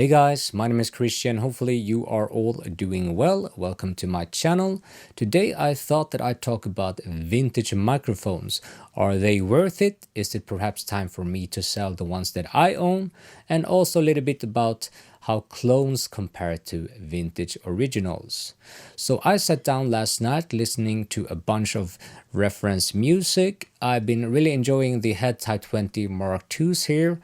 Hey guys, my name is Christian. Hopefully you are all doing well. Welcome to my channel. Today I thought that I'd talk about vintage microphones. Are they worth it? Is it perhaps time for me to sell the ones that I own? And also a little bit about how clones compare to vintage originals. So I sat down last night listening to a bunch of reference music. I've been really enjoying the Head Type 20 Mark IIs here.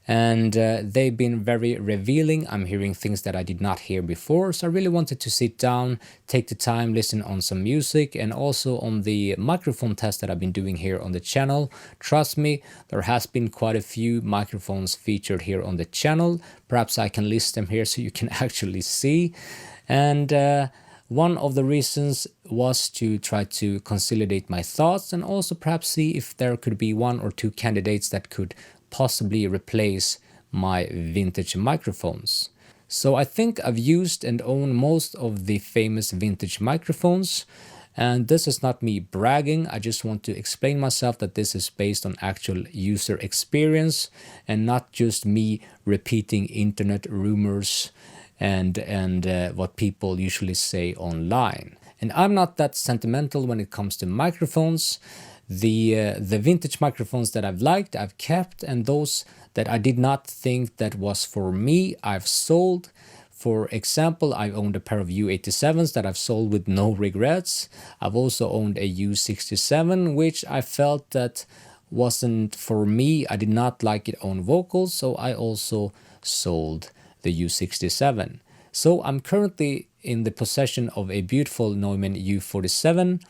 And they've been very revealing. I'm hearing things that I did not hear before, so I really wanted to sit down, take the time, listen on some music, and also on the microphone test that I've been doing here on the channel. Trust me, there has been quite a few microphones featured here on the channel. Perhaps I can list them here so you can actually see. And one of the reasons was to try to consolidate my thoughts and also perhaps see if there could be one or two candidates that could possibly replace my vintage microphones. So I think I've used and own most of the famous vintage microphones, and this is not me bragging. I just want to explain myself that this is based on actual user experience and not just me repeating internet rumors and what people usually say online. And I'm not that sentimental when it comes to microphones. The vintage microphones that I've liked, I've kept, and those that I did not think that was for me, I've sold. For example, I owned a pair of U87s that I've sold with no regrets. I've also owned a U67, which I felt that wasn't for me. I did not like its own vocals, so I also sold the U67. So I'm currently in the possession of a beautiful Neumann U47,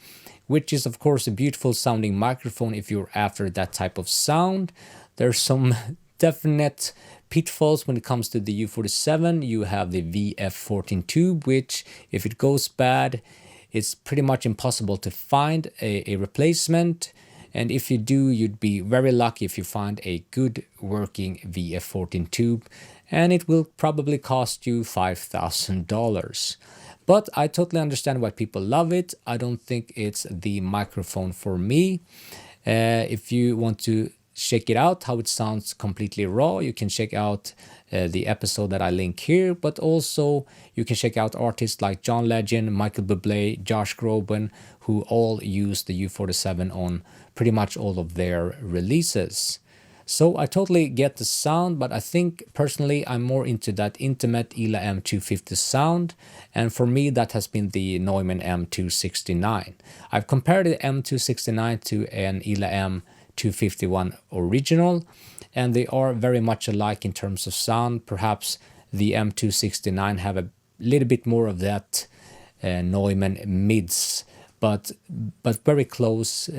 which is of course a beautiful sounding microphone if you're after that type of sound. There's some definite pitfalls when it comes to the U47. You have the VF14 tube, which if it goes bad, it's pretty much impossible to find a replacement. And if you do, you'd be very lucky if you find a good working VF14 tube, and it will probably cost you $5,000. But I totally understand why people love it. I don't think it's the microphone for me. If you want to check it out, how it sounds completely raw, you can check out the episode that I link here. But also you can check out artists like John Legend, Michael Bublé, Josh Groban, who all use the U47 on pretty much all of their releases. So I totally get the sound, but I think personally I'm more into that intimate ELA M250 sound, and for me that has been the Neumann M269. I've compared the M269 to an ELA M251 original, and they are very much alike in terms of sound. Perhaps the M269 have a little bit more of that Neumann mids, but very close,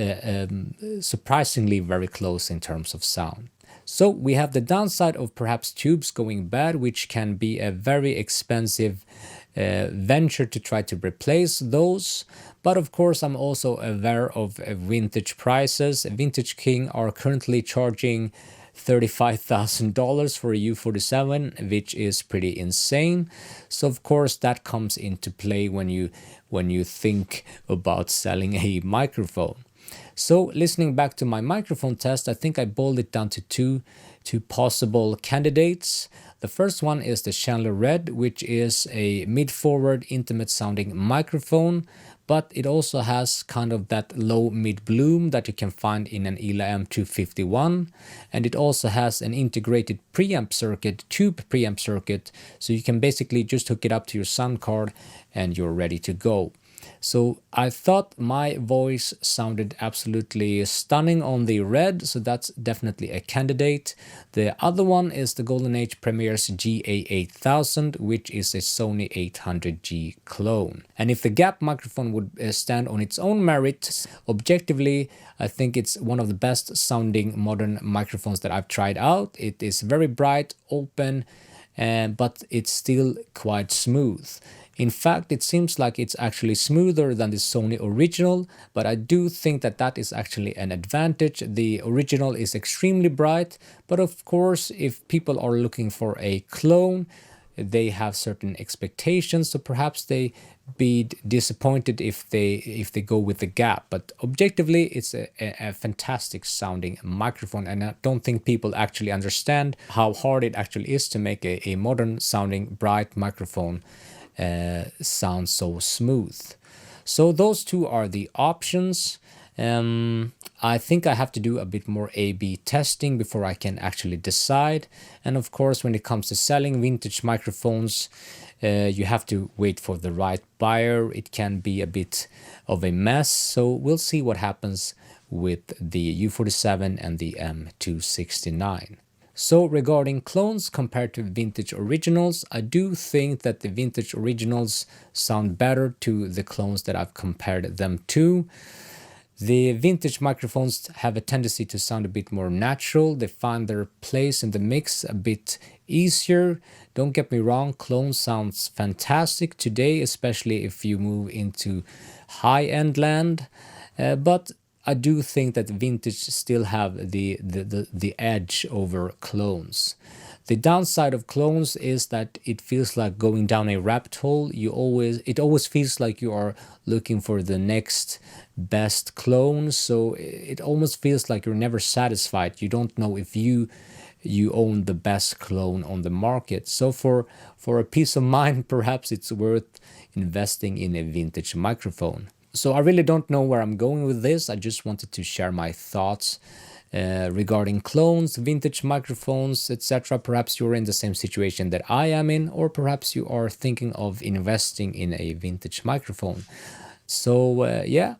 surprisingly very close in terms of sound. So we have the downside of perhaps tubes going bad, which can be a very expensive venture to try to replace those. But of course I'm also aware of vintage prices. Vintage King are currently charging $35,000 for a U47, which is pretty insane. So of course that comes into play when you think about selling a microphone. So listening back to my microphone test, I think I boiled it down to two possible candidates. The first one is the Chandler Red, which is a mid-forward intimate sounding microphone, but it also has kind of that low mid bloom that you can find in an ELA M251, and it also has an integrated preamp circuit, tube preamp circuit, so you can basically just hook it up to your sound card and you're ready to go. So I thought my voice sounded absolutely stunning on the Red, so that's definitely a candidate. The other one is the Golden Age Premier's GA8000, which is a Sony 800G clone. And if the Gap microphone would stand on its own merit, objectively, I think it's one of the best sounding modern microphones that I've tried out. It is very bright, open, but it's still quite smooth. In fact, it seems like it's actually smoother than the Sony original, but I do think that that is actually an advantage. The original is extremely bright, but of course, if people are looking for a clone, they have certain expectations, so perhaps they be disappointed if they go with the gap. But objectively, it's a fantastic sounding microphone, and I don't think people actually understand how hard it actually is to make a modern sounding bright microphone sound so smooth. So those two are the options. I think I have to do a bit more A/B testing before I can actually decide. And of course, when it comes to selling vintage microphones, you have to wait for the right buyer. It can be a bit of a mess. So we'll see what happens with the U47 and the M269. So regarding clones compared to vintage originals, I do think that the vintage originals sound better to the clones that I've compared them to. The vintage microphones have a tendency to sound a bit more natural. They find their place in the mix a bit easier. Don't get me wrong, clone sounds fantastic today, especially if you move into high-end land. But I do think that vintage still have the edge over clones. The downside of clones is that it feels like going down a rabbit hole. It always feels like you are looking for the next best clone, so it almost feels like you're never satisfied. You don't know if you own the best clone on the market. So for a peace of mind, perhaps it's worth investing in a vintage microphone. So I really don't know where I'm going with this. I just wanted to share my thoughts regarding clones, vintage microphones, etc. Perhaps you're in the same situation that I am in, or perhaps you are thinking of investing in a vintage microphone. So yeah,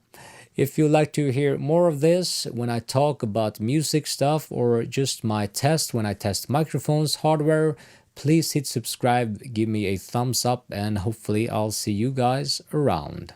if you'd like to hear more of this when I talk about music stuff or just my test when I test microphones, hardware, please hit subscribe, give me a thumbs up, and hopefully I'll see you guys around.